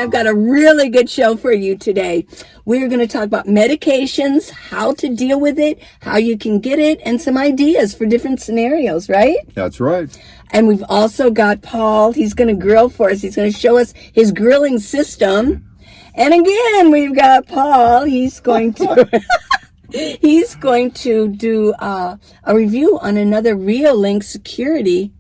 I've got a really good show for you today. We're going to talk about medications, how to deal with it, how you can get it, and some ideas for different scenarios, right? That's right. And we've also got Paul. He's going to grill for us. He's going to show us his grilling system. And again, we've got Paul. He's going to he's going to do a review on another Reolink security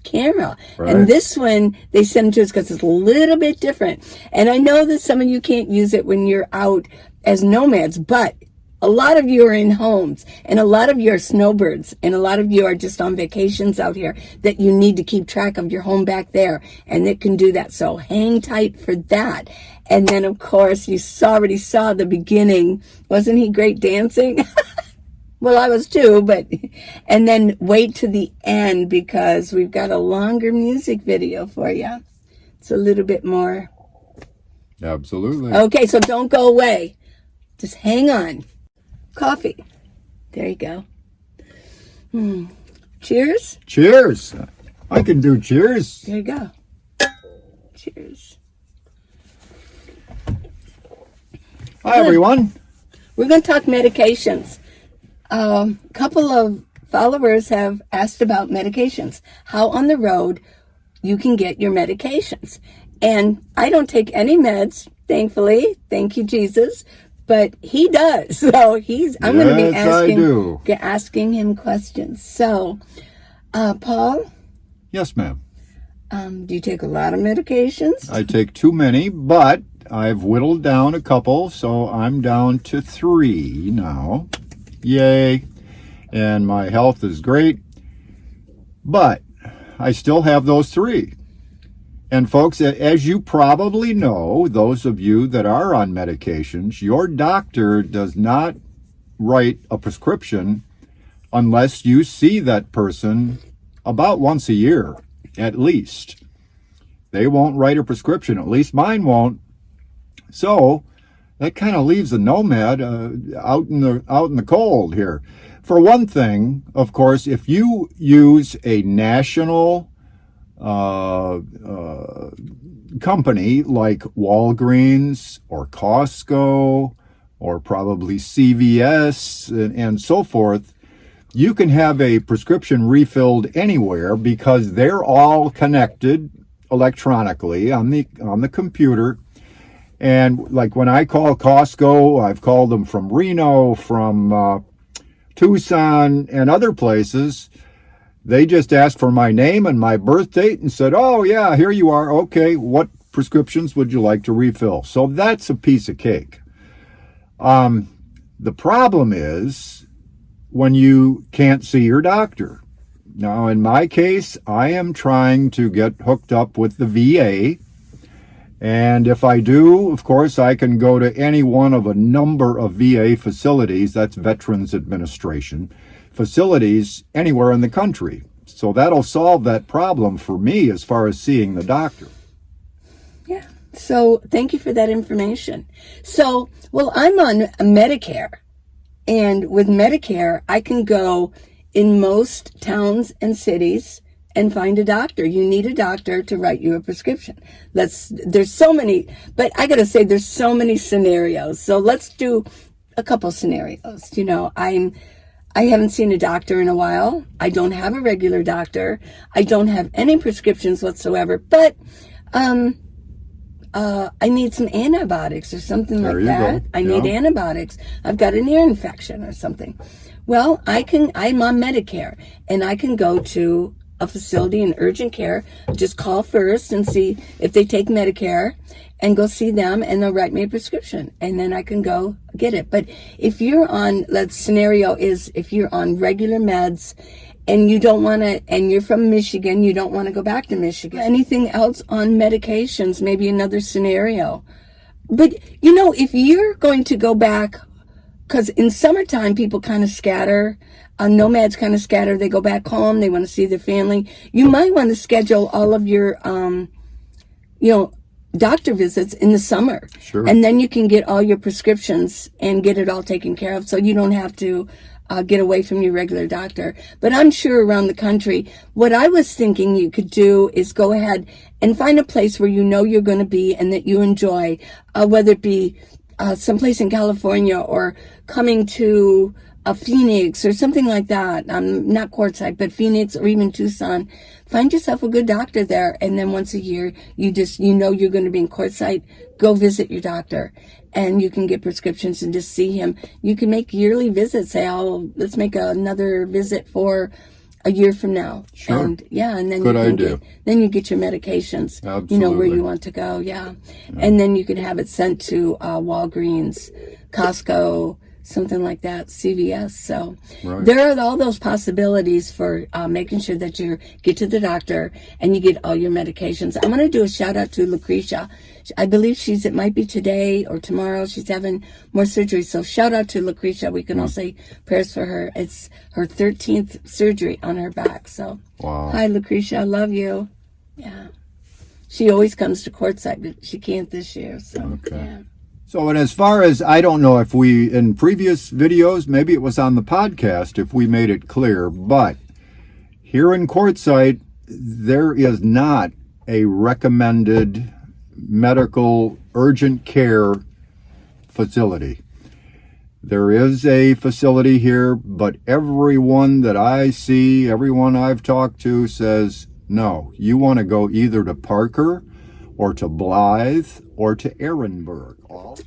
camera. Right. And this one, they send to us because it's a little bit different. And I know that some of you can't use it when you're out as nomads, but a lot of you are in homes, and a lot of you are snowbirds, and a lot of you are just on vacations out here that you need to keep track of your home back there, and it can do that. So hang tight for that. And then, of course, you already saw the beginning. Wasn't he great dancing? Well, I was too, but, and then wait to the end because we've got a longer music video for you. It's a little bit more. Absolutely. Okay, so don't go away. Just hang on. Coffee. There you go. Cheers. Cheers. I can do cheers. There you go. Cheers. Hi, everyone. We're going to talk medications. A couple of followers have asked about medications, how on the road you can get your medications. And I don't take any meds, thankfully. Thank you, Jesus. But he does. So I'm going to be asking him questions. So, Paul? Yes, ma'am. Do you take a lot of medications? I take too many, but I've whittled down a couple, so I'm down to 3 now. Yay. And my health is great. But I still have those 3. And folks, as you probably know, those of you that are on medications, your doctor does not write a prescription unless you see that person about once a year, at least. They won't write a prescription, at least mine won't. So that kind of leaves the nomad out in the cold here. For one thing, of course, if you use a national company like Walgreens or Costco or probably CVS and so forth, you can have a prescription refilled anywhere because they're all connected electronically on the computer. And like when I call Costco, I've called them from Reno, from Tucson, and other places. They just asked for my name and my birth date and said, oh, yeah, here you are. Okay, what prescriptions would you like to refill? So that's a piece of cake. The problem is when you can't see your doctor. Now, in my case, I am trying to get hooked up with the VA. And if I do, of course, I can go to any one of a number of VA facilities, that's Veterans Administration, facilities anywhere in the country. So that'll solve that problem for me as far as seeing the doctor. Yeah. So thank you for that information. So, well, I'm on Medicare. And with Medicare, I can go in most towns and cities and find a doctor. You need a doctor to write you a prescription. There's so many, but I gotta say there's so many scenarios. So let's do a couple scenarios. You know, I haven't seen a doctor in a while. I don't have a regular doctor. I don't have any prescriptions whatsoever, but I need some antibiotics or something like that. I need antibiotics. I've got an ear infection or something. Well, I'm on Medicare, and I can go to a facility in urgent care, just call first and see if they take Medicare and go see them, and they'll write me a prescription, and then I can go get it. But if you're on, the scenario is if you're on regular meds and you don't want to, and you're from Michigan, you don't want to go back to Michigan. Anything else on medications, maybe another scenario. But, you know, if you're going to go back, because in summertime, people kind of scatter. Nomads kind of scatter. They go back home. They want to see their family. You might want to schedule all of your, doctor visits in the summer. Sure. And then you can get all your prescriptions and get it all taken care of. So you don't have to get away from your regular doctor. But I'm sure around the country, what I was thinking you could do is go ahead and find a place where you know you're going to be and that you enjoy, whether it be someplace in California or coming to Phoenix or something like that. Not Quartzsite, but Phoenix or even Tucson. Find yourself a good doctor there, and then once a year, you know you're going to be in Quartzsite. Go visit your doctor, and you can get prescriptions and just see him. You can make yearly visits. Say, let's make another visit for a year from now. Sure. And and then good idea. Then you get your medications. Absolutely. You know where you want to go. Yeah. And then you can have it sent to Walgreens, Costco, something like that, CVS. So there are all those possibilities for making sure that you get to the doctor and you get all your medications. I'm going to do a shout out to Lucretia. I believe it might be today or tomorrow. She's having more surgery. So shout out to Lucretia. We can all say prayers for her. It's her 13th surgery on her back. So hi, Lucretia. I love you. Yeah. She always comes to Quartzsite, but she can't this year. So, yeah. So, and as far as, I don't know if we, in previous videos, maybe it was on the podcast, if we made it clear, but here in Quartzsite, there is not a recommended medical urgent care facility. There is a facility here, but everyone that I see, everyone I've talked to says, no, you want to go either to Parker or to Blythe or to Ehrenberg.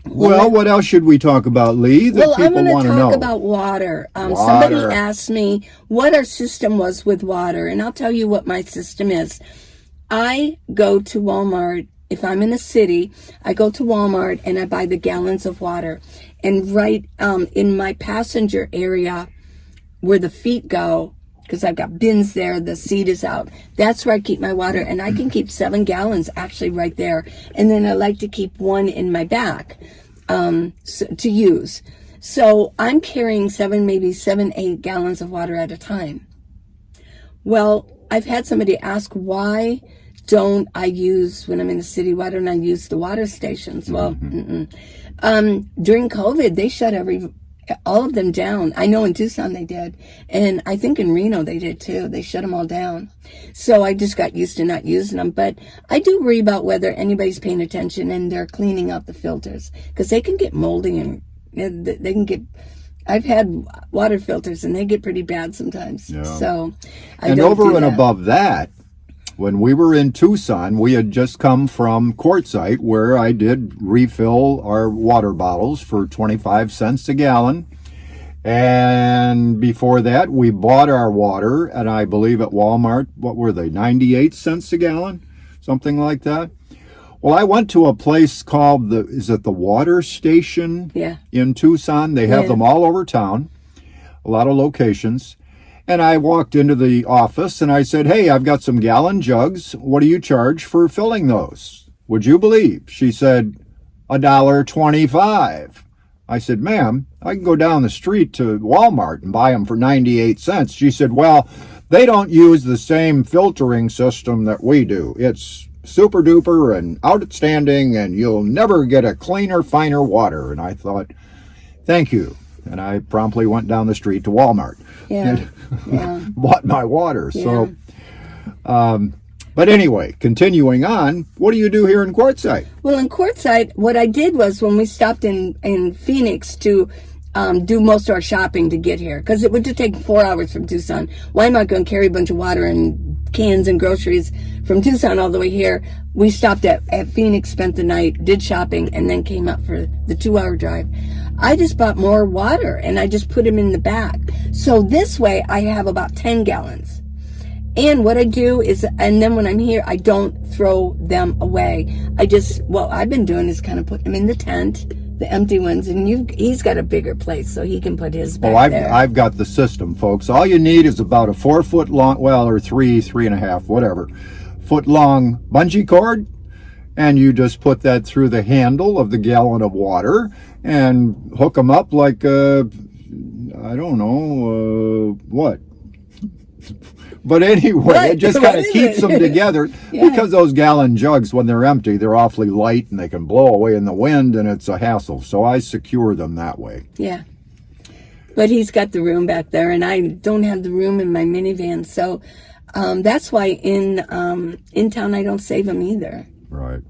Well, what else should we talk about, Lee, that people want to know? I'm going to talk about water. Somebody asked me what our system was with water, and I'll tell you what my system is. I go to Walmart. If I'm in a city, I go to Walmart and I buy the gallons of water. And right in my passenger area where the feet go, because I've got bins there, the seat is out. That's where I keep my water, and I can keep 7 gallons actually right there. And then I like to keep 1 in my back to use. So I'm carrying 8 gallons of water at a time. Well, I've had somebody ask, why don't I use, when I'm in the city, why don't I use the water stations? Well, during COVID, they shut all of them down. I know in Tucson they did. And I think in Reno they did too. They shut them all down. So I just got used to not using them. But I do worry about whether anybody's paying attention and they're cleaning out the filters. Because they can get moldy and they can get... I've had water filters and they get pretty bad sometimes. Yeah. So and over and above that, when we were in Tucson, we had just come from Quartzsite, where I did refill our water bottles for 25 cents a gallon. And before that, we bought our water, and I believe at Walmart, what were they, 98 cents a gallon? Something like that. Well, I went to a place called the Water Station in Tucson. They have them all over town, a lot of locations. And I walked into the office and I said, hey, I've got some gallon jugs. What do you charge for filling those? Would you believe? She said, $1.25. I said, ma'am, I can go down the street to Walmart and buy them for 98 cents. She said, well, they don't use the same filtering system that we do. It's super duper and outstanding, and you'll never get a cleaner, finer water. And I thought, thank you. And I promptly went down the street to Walmart and bought my water. Yeah. So, but anyway, continuing on, what do you do here in Quartzsite? Well, in Quartzsite, what I did was when we stopped in Phoenix to do most of our shopping to get here, because it would just take 4 hours from Tucson. Why am I going to carry a bunch of water and cans and groceries from Tucson all the way here? We stopped at Phoenix, spent the night, did shopping, and then came up for the 2-hour drive. I just bought more water and I just put them in the back. So this way I have about 10 gallons. And what I do is, and then when I'm here, I don't throw them away. What I've been doing is kind of put them in the tent, the empty ones, and he's got a bigger place so he can put his back there. I've got the system, folks. All you need is about a 4 foot long, well, or 3.5, whatever, foot long bungee cord. And you just put that through the handle of the gallon of water and hook them up like, I don't know, what? But anyway, it just kind of keeps them together because those gallon jugs, when they're empty, they're awfully light and they can blow away in the wind and it's a hassle. So I secure them that way. Yeah. But he's got the room back there, and I don't have the room in my minivan. So that's why in town I don't save them either. Right.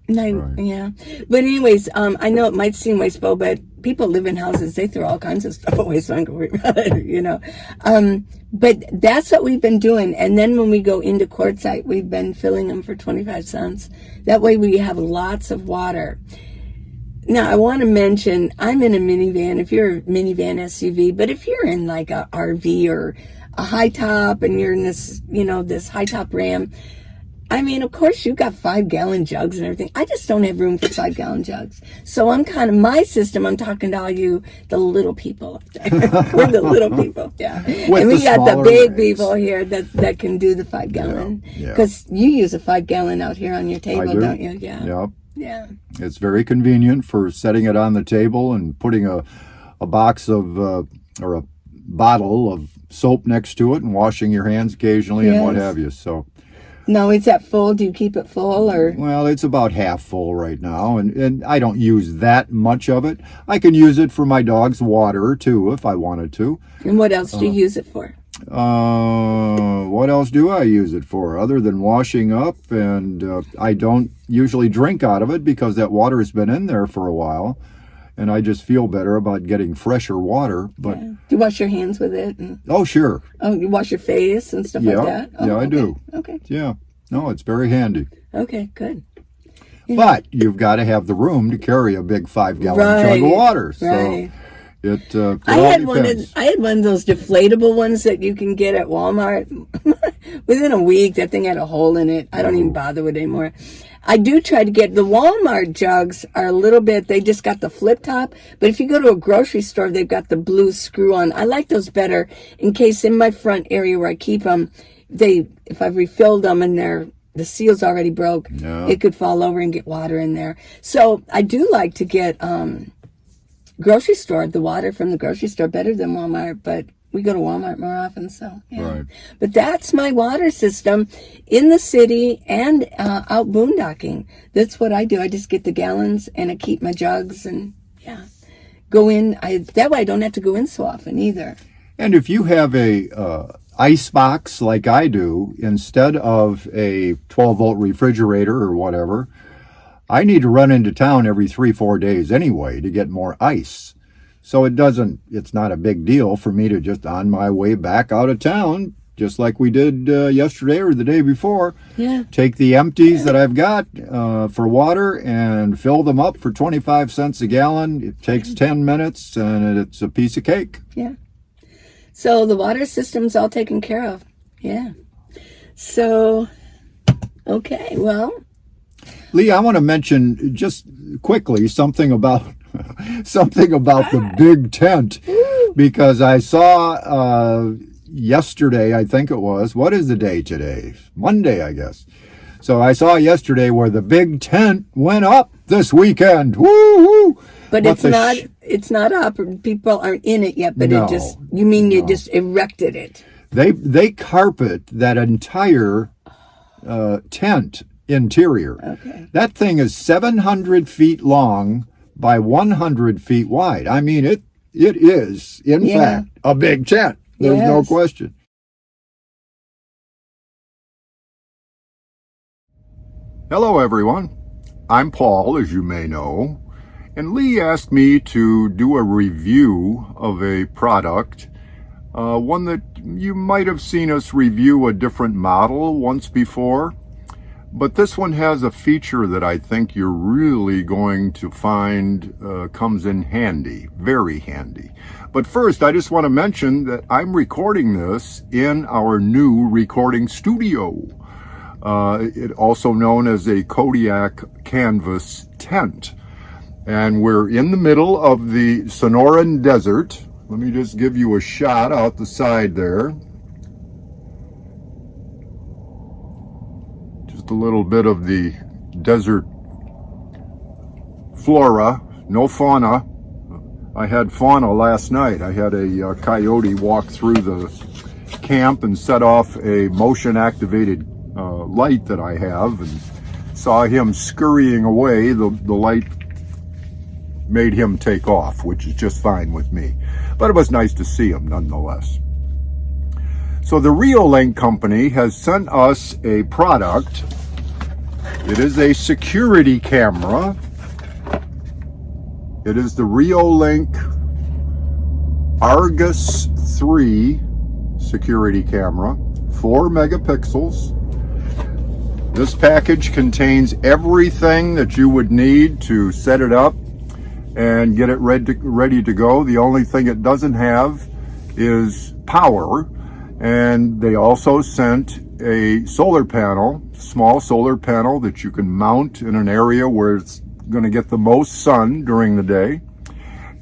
Right. Yeah. But anyways, I know it might seem wasteful, but people live in houses. They throw all kinds of stuff away, so I don't worry about it, you know. But that's what we've been doing. And then when we go into quartzite, we've been filling them for 25 cents. That way we have lots of water. Now, I want to mention, I'm in a minivan, if you're a minivan SUV, but if you're in like a RV or a high top and you're in this, you know, this high top Ram, I mean, of course, you've got 5-gallon jugs and everything. I just don't have room for 5-gallon jugs. So I'm kind of, my system, I'm talking to all you, the little people up there. We're the little people, yeah. And we got the big people here that can do the 5-gallon. Because you use a 5-gallon out here on your table, don't you? Yeah. Yep. Yeah. It's very convenient for setting it on the table and putting a box of, or a bottle of soap next to it and washing your hands occasionally and what have you, so. No, it's at full. Do you keep it full or? Well, it's about half full right now, and I don't use that much of it. I can use it for my dog's water too, if I wanted to. And what else do you use it for? What else do I use it for other than washing up? And I don't usually drink out of it because that water has been in there for a while, and I just feel better about getting fresher water. But do you wash your hands with it? Oh, sure. Oh, you wash your face and stuff like that? Oh, yeah, I do. Okay. Yeah. No, it's very handy. Okay, good. Yeah. But you've got to have the room to carry a big 5-gallon jug of water. So it I had one of those deflatable ones that you can get at Walmart. Within a week, that thing had a hole in it. I don't even bother with it anymore. I do try to get, the Walmart jugs are a little bit, they just got the flip top. But if you go to a grocery store, they've got the blue screw on. I like those better in case in my front area where I keep them, if I've refilled them and the seal's already broke, it could fall over and get water in there. So I do like to get grocery store, the water from the grocery store, better than Walmart, but we go to Walmart more often, so yeah. Right. But that's my water system in the city and out boondocking. That's what I do. I just get the gallons and I keep my jugs and go in. That way I don't have to go in so often either. And if you have a ice box like I do, instead of a 12-volt refrigerator or whatever, I need to run into town every 3-4 days anyway to get more ice. So it's not a big deal for me to just on my way back out of town, just like we did yesterday or the day before, take the empties that I've got for water and fill them up for 25 cents a gallon. It takes 10 minutes and it's a piece of cake. Yeah. So the water system's all taken care of. Yeah. So, okay, well. Lee, I want to mention just quickly something about the big tent, because I saw yesterday, I think it was, what is the day today? Monday, I guess. So I saw yesterday where the big tent went up this weekend. Woo-hoo! But it's not up. People aren't in it yet, but you just erected it. They carpet that entire tent interior. Okay. That thing is 700 feet long by 100 feet wide. I mean, it is, in fact, a big tent. There's no question. Hello, everyone. I'm Paul, as you may know, and Lee asked me to do a review of a product, one that you might have seen us review a different model once before. But this one has a feature that I think you're really going to find comes in handy, very handy. But first, I just want to mention that I'm recording this in our new recording studio, it also known as a Kodiak canvas tent. And we're in the middle of the Sonoran Desert. Let me just give you a shot out the side there. A little bit of the desert flora, no fauna. I had fauna last night. I had a coyote walk through the camp and set off a motion activated light that I have, and saw him scurrying away. The light made him take off, which is just fine with me. But it was nice to see him nonetheless. So the Reolink company has sent us a product. It is a security camera. It is the Reolink Argus 3 security camera, 4 megapixels. This package contains everything that you would need to set it up and get it ready to go. The only thing it doesn't have is power. And they also sent a solar panel, small solar panel that you can mount in an area where it's going to get the most sun during the day.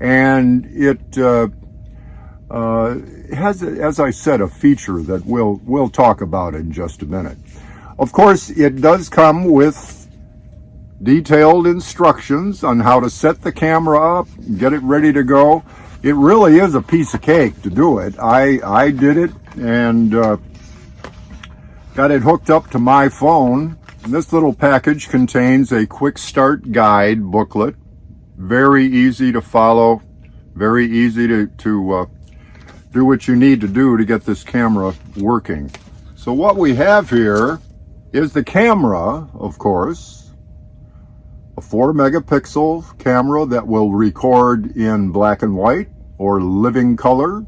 And it has, as I said, a feature that we'll talk about in just a minute. Of course, it does come with detailed instructions on how to set the camera up, get it ready to go. It really is a piece of cake to do it. I did it and got it hooked up to my phone. And this little package contains a quick start guide booklet. Very easy to follow, very easy to do what you need to do to get this camera working. So what we have here is the camera, of course, a 4 megapixel camera that will record in black and white or living color.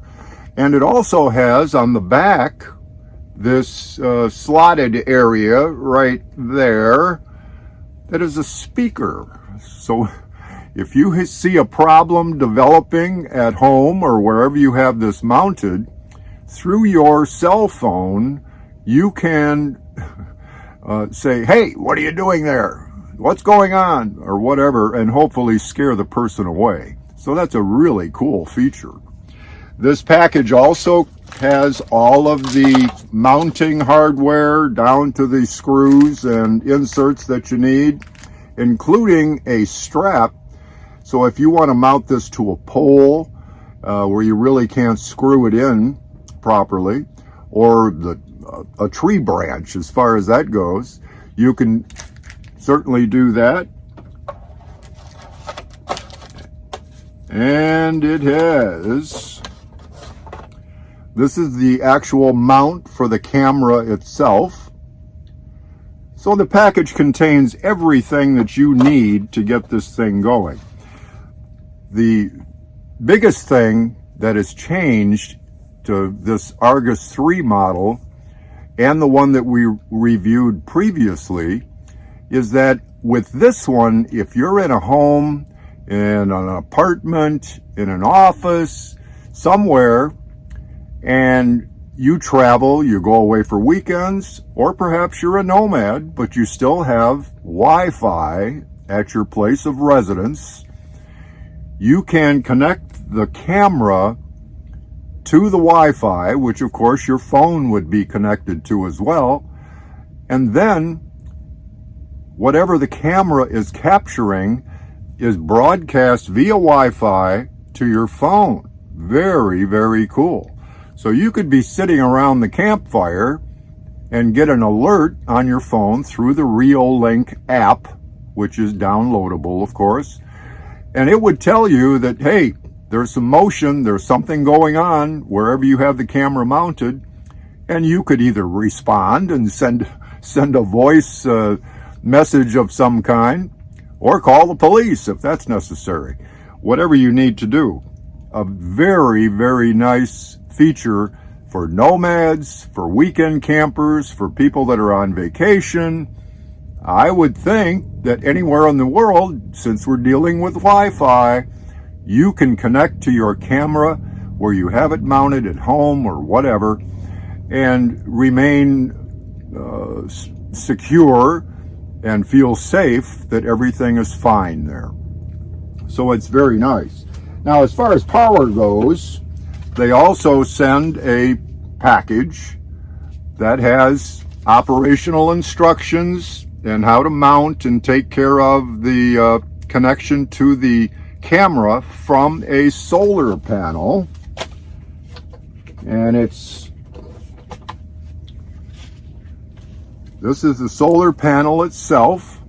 And it also has on the back this slotted area right there that is a speaker. So if you see a problem developing at home or wherever you have this mounted, through your cell phone, you can say, hey, what are you doing there? What's going on? Or whatever, and hopefully scare the person away. So that's a really cool feature. This package also has all of the mounting hardware down to the screws and inserts that you need, including a strap. So if you want to mount this to a pole where you really can't screw it in properly, or a tree branch as far as that goes, you can certainly do that. And it has, this is the actual mount for the camera itself. So the package contains everything that you need to get this thing going. The biggest thing that has changed to this Argus 3 model and the one that we reviewed previously is that with this one, if you're in a home, in an apartment, in an office, somewhere, and you travel, you go away for weekends, or perhaps you're a nomad, but you still have Wi-Fi at your place of residence, you can connect the camera to the Wi-Fi, which of course your phone would be connected to as well, and then whatever the camera is capturing is broadcast via Wi-Fi to your phone. Very, very cool. So you could be sitting around the campfire and get an alert on your phone through the Reolink app, which is downloadable, of course, and it would tell you that, hey, there's some motion, there's something going on wherever you have the camera mounted, and you could either respond and send a voice message of some kind, or call the police if that's necessary. Whatever you need to do. A very, very nice feature for nomads, for weekend campers, for people that are on vacation. I would think that anywhere in the world, since we're dealing with Wi-Fi, you can connect to your camera where you have it mounted at home or whatever and remain secure and feel safe that everything is fine there. So it's very nice. Now, as far as power goes, they also send a package that has operational instructions and how to mount and take care of the connection to the camera from a solar panel. And this is the solar panel itself.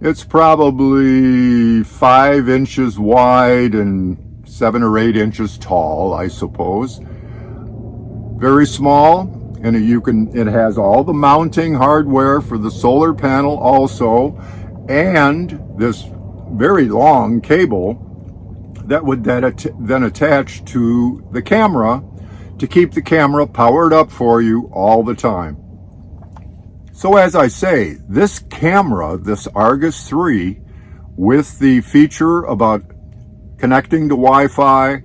It's probably 5 inches wide and 7 or 8 inches tall, I suppose. Very small, and it has all the mounting hardware for the solar panel also, and this very long cable that would then attach to the camera to keep the camera powered up for you all the time. So as I say, this camera, this Argus 3, with the feature about connecting to Wi-Fi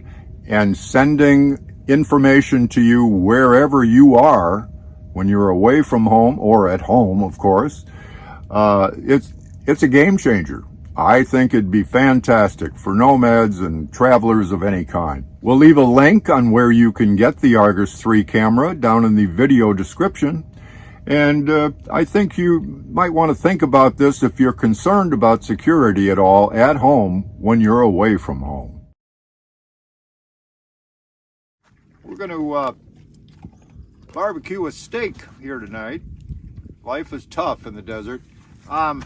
and sending information to you wherever you are when you're away from home or at home, of course, it's a game changer. I think it'd be fantastic for nomads and travelers of any kind. We'll leave a link on where you can get the Argus 3 camera down in the video description. And I think you might want to think about this if you're concerned about security at all at home when you're away from home. We're going to barbecue a steak here tonight. Life is tough in the desert. And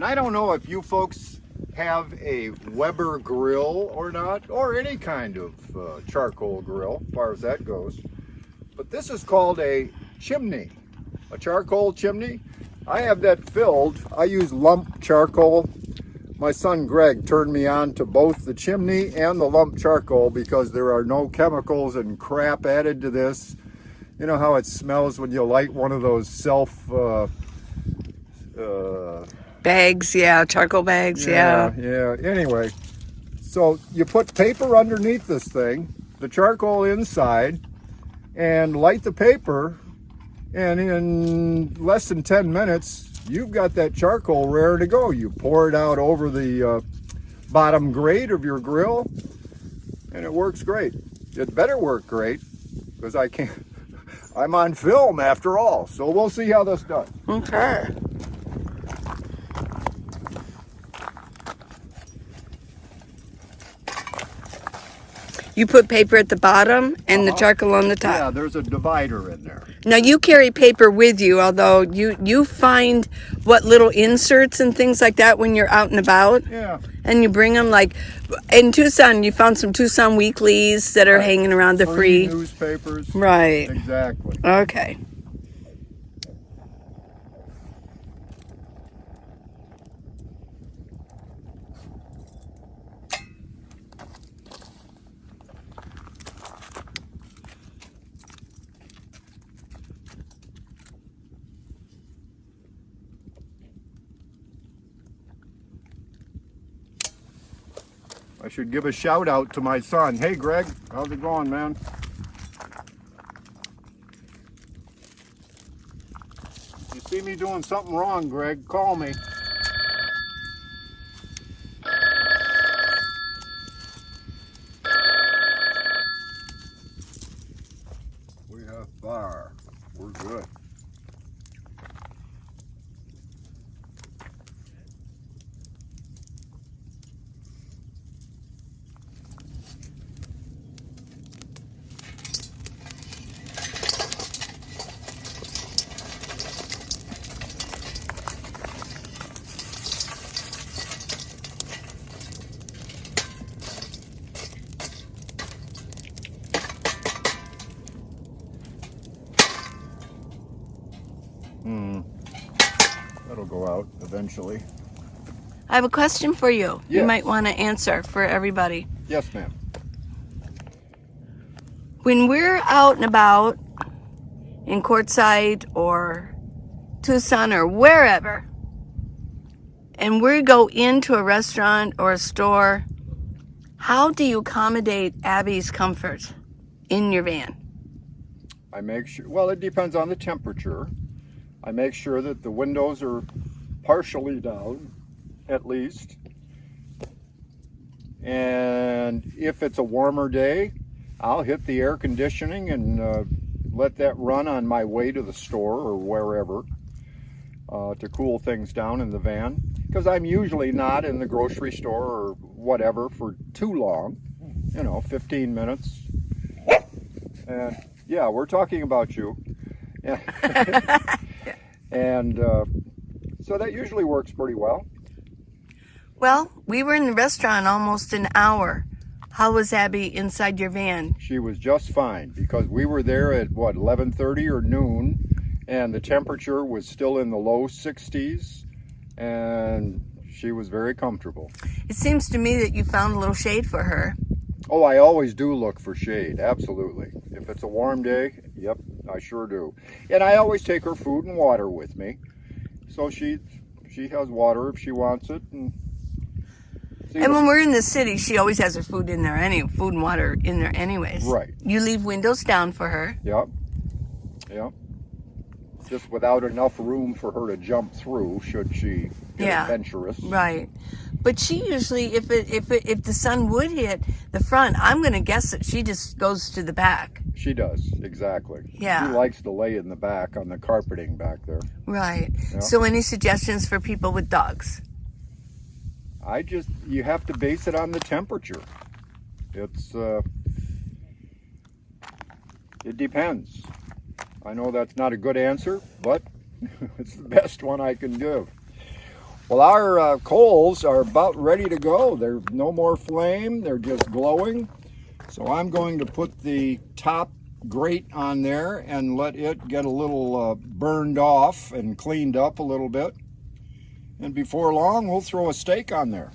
I don't know if you folks have a Weber grill or not, or any kind of charcoal grill, as far as that goes. But this is called a chimney. A charcoal chimney. I have that filled. I use lump charcoal. My son Greg turned me on to both the chimney and the lump charcoal because there are no chemicals and crap added to this. You know how it smells when you light one of those bags, yeah, charcoal bags, yeah. Anyway, so you put paper underneath this thing, the charcoal inside, and light the paper. And in less than 10 minutes, you've got that charcoal ready to go. You pour it out over the bottom grate of your grill, and it works great. It better work great, because I'm on film after all. So we'll see how this does. Okay. You put paper at the bottom and the charcoal on the top. Yeah, there's a divider in there. Now you carry paper with you, although you find what little inserts and things like that when you're out and about. Yeah. And you bring them, like in Tucson, you found some Tucson weeklies that are hanging around the free newspapers. Right. Exactly. Okay. I should give a shout out to my son. Hey Greg, how's it going, man? You see me doing something wrong, Greg, call me. We have fire. We're good. That'll go out eventually. I have a question for you. Yes. You might want to answer for everybody. Yes, ma'am. When we're out and about in Quartzsite or Tucson or wherever, and we go into a restaurant or a store, how do you accommodate Abby's comfort in your van? I make sure, well, it depends on the temperature. I make sure that the windows are partially down, at least. And if it's a warmer day, I'll hit the air conditioning and let that run on my way to the store or wherever to cool things down in the van. Because I'm usually not in the grocery store or whatever for too long, 15 minutes. And yeah, we're talking about you. And so that usually works pretty well. Well, we were in the restaurant almost an hour. How was Abby inside your van? She was just fine because we were there at what, 11:30 or noon, and the temperature was still in the low 60s, and she was very comfortable. It seems to me that you found a little shade for her. Oh, I always do look for shade, absolutely. If it's a warm day, yep, I sure do. And I always take her food and water with me. So she has water if she wants it. And when we're in the city, she always has her food in there, food and water in there anyways. Right. You leave windows down for her. Yep. Yep. Just without enough room for her to jump through, should she get adventurous. Right. But she usually, if the sun would hit the front, I'm going to guess that she just goes to the back. She does, exactly. Yeah. She likes to lay in the back on the carpeting back there. Right. Yep. So any suggestions for people with dogs? You have to base it on the temperature. It depends. I know that's not a good answer, but it's the best one I can give. Well, our coals are about ready to go. There's no more flame, they're just glowing. So I'm going to put the top grate on there and let it get a little burned off and cleaned up a little bit. And before long, we'll throw a steak on there.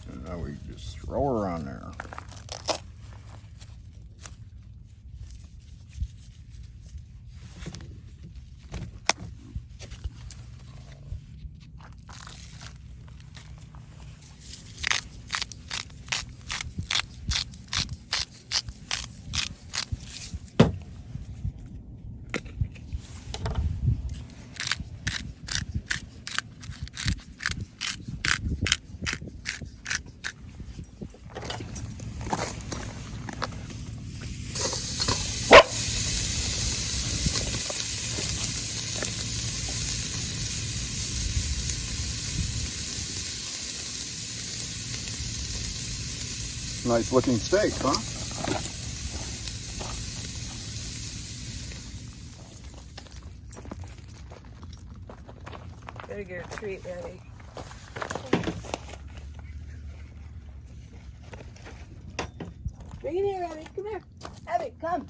And now we just throw her on there. Nice looking steak, huh? Better get a treat ready. Bring it here, Abby. Come here. Abby, come.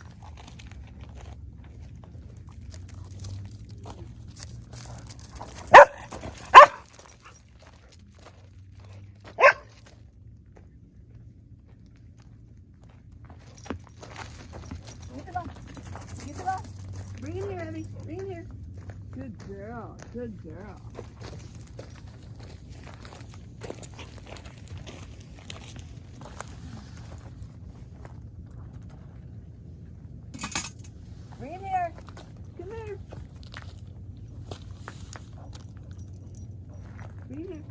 Bring him here, Abby. Bring him here. Good girl. Good girl. Bring him here. Come here. Bring him here.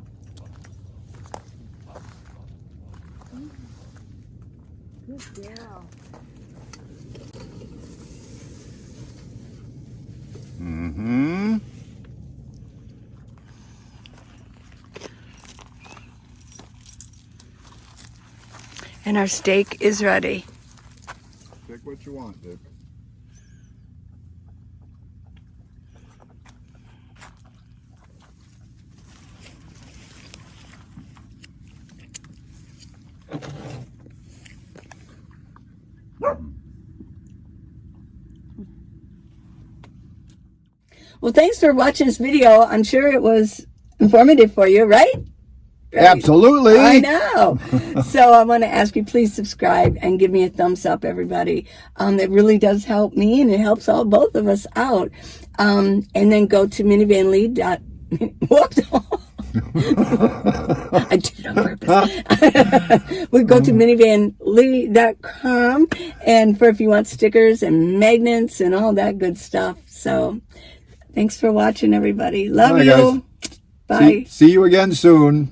Good girl. Mm-hmm. And our steak is ready. Pick what you want, Dick. Well, thanks for watching this video. I'm sure it was informative for you, right? Absolutely. I know. So I want to ask you, please subscribe and give me a thumbs up, everybody. It really does help me, and it helps both of us out. And then go to minivanlead. Whoops. I did it on purpose. We go to minivanlead.com, and for if you want stickers and magnets and all that good stuff. So thanks for watching, everybody. Love you. Guys. Bye. See you again soon.